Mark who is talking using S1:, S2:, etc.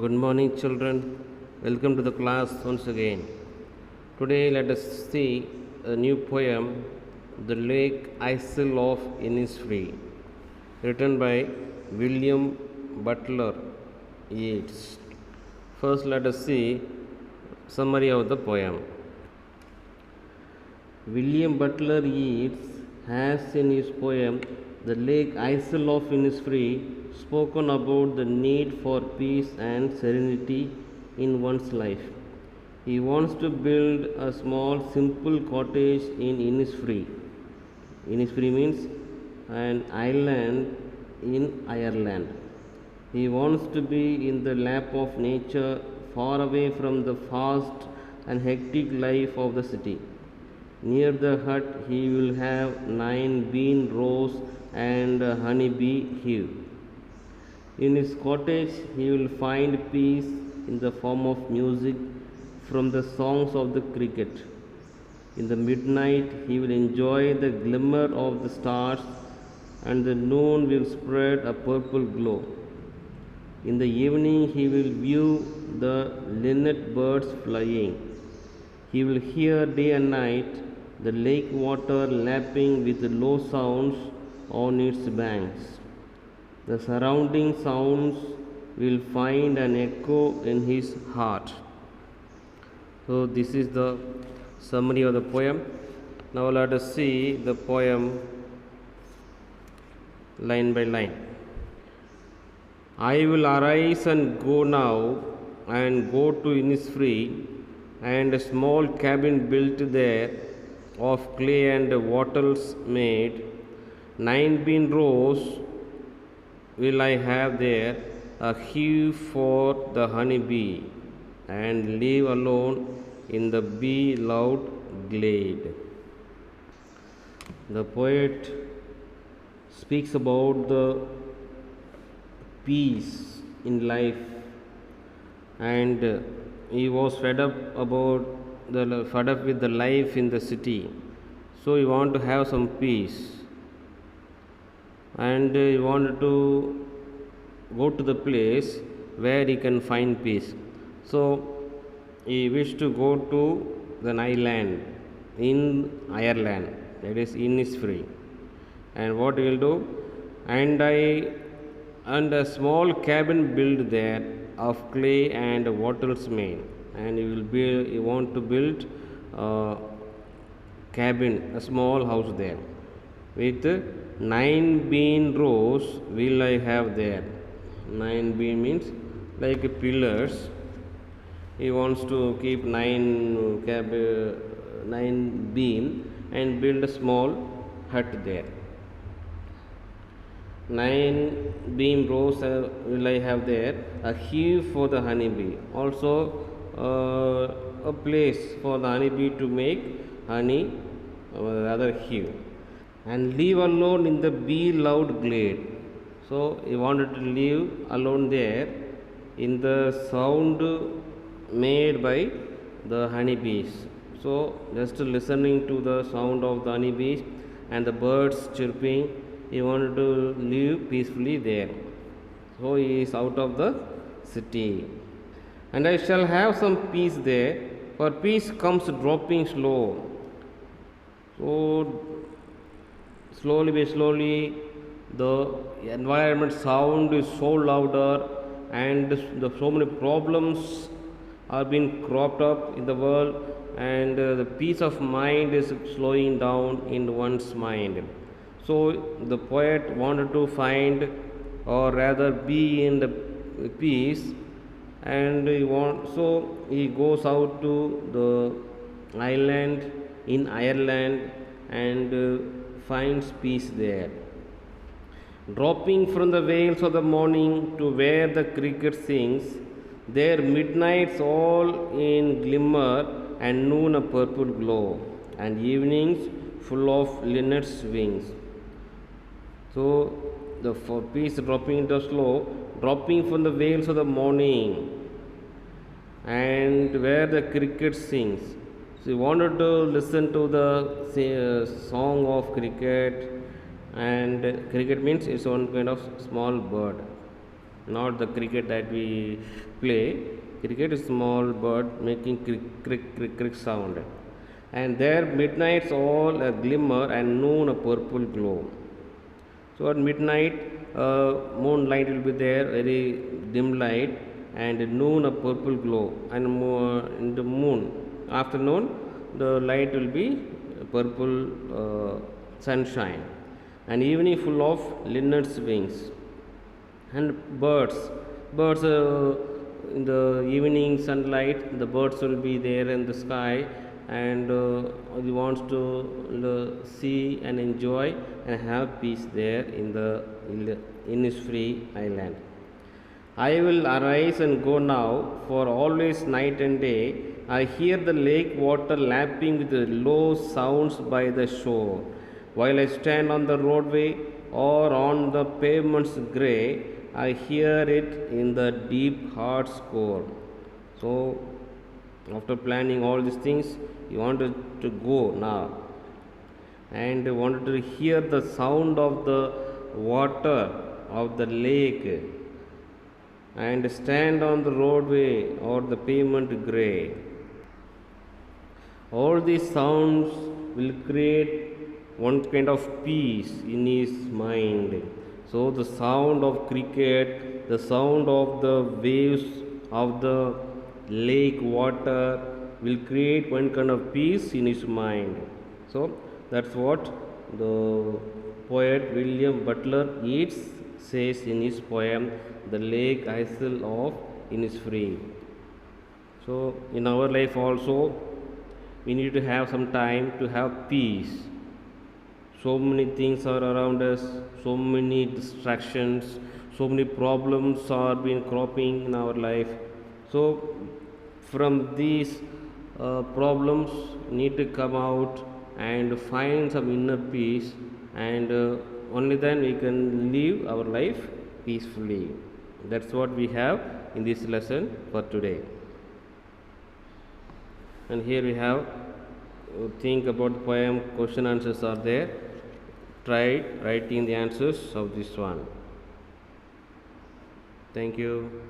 S1: Good morning, children. Welcome to the class once again. Today, let us see a new poem, The Lake Isle of Innisfree, written by William Butler Yeats. First, let us see summary of the poem. William Butler Yeats has in his poem The Lake Isle of Innisfree spoken about the need for peace and serenity in one's life. He wants to build a small simple cottage in Innisfree. Innisfree means an island in Ireland. He wants to be in the lap of nature, far away from the fast and hectic life of the city. Near the hut he will have 9 bean rows and a honeybee hive. In his cottage he will find peace in the form of music from the songs of the cricket. In the midnight he will enjoy the glimmer of the stars, and the noon will spread a purple glow. In the evening he will view the linnet birds flying. He will hear day and night the lake water lapping with low sounds on its banks. The surrounding sounds will find an echo in his heart. So this is the summary of the poem. Now let us see the poem line by line. I will arise and go now, and go to Innisfree, and a small cabin built there of clay and wattles made. 9 bean rows will I have there, a hive for the honeybee, and live alone in the bee-loved glade. The poet speaks about the peace in life, and he was fed up with the life in the city, so he wanted to have some peace, and he wanted to go to the place where he can find peace. So he wished to go to the island in Ireland, that is Innisfree. And what he will do? And a small cabin built there of clay and wattles made, and he want to build a cabin, a small house there with 9 bean rows will I have there. 9 bean means like pillars. He wants to keep 9 beam and build a small hut there. 9 beam rows will I have there, a hive for the honeybee, also a place for the honeybee to make honey, rather hive, and live alone in the bee-loved glade. So he wanted to live alone there in the sound made by the honeybees. So just listening to the sound of the honeybees and the birds chirping, he wanted to live peacefully there. So he is out of the city. And I shall have some peace there, for peace comes dropping slow. So slowly by slowly the environment sound is so louder, and so many problems are being cropped up in the world, and the peace of mind is slowing down in one's mind. So the poet wanted to find, or rather be in the peace, and he goes out to the island in Ireland and finds peace there. Dropping from the vales of the morning to where the cricket sings, there midnights all in glimmer, and noon a purple glow, and evenings full of linnets' wings. So the peace dropping into slow, dropping from the vales of the morning, and where the cricket sings. So he wanted to listen to the song of cricket, and cricket means it's one kind of small bird. not the cricket that we play. Cricket is small bird making crick crick crick crick sound. And there midnight's all a glimmer and noon a purple glow. So at midnight, moonlight will be there, very dim light, and at noon a purple glow, and in the moon afternoon the light will be purple sunshine, and evening full of linnet's wings, and birds in the evening sunlight the birds will be there in the sky, and he wants to see and enjoy and have peace there in his free island. I will arise and go now, for always night and day I hear the lake water lapping with the low sounds by the shore. While I stand on the roadway or on the pavement's grey, I hear it in the deep heart's core. So, after planning all these things, you wanted to go now and wanted to hear the sound of the water of the lake and stand on the roadway or the pavement grey. All these sounds will create one kind of peace in his mind. So the sound of cricket, the sound of the waves of the lake water will create one kind of peace in his mind. So that's what the poet William Butler Yeats says in his poem The Lake Isle of Innisfree. So in our life also we need to have some time to have peace. So many things are around us, so many distractions, so many problems are being cropping in our life. So from these problems need to come out and find some inner peace, and only then we can live our life peacefully. That's what we have in this lesson for today. And here we have think about the poem, question answers are there. Try writing the answers of this one. Thank you.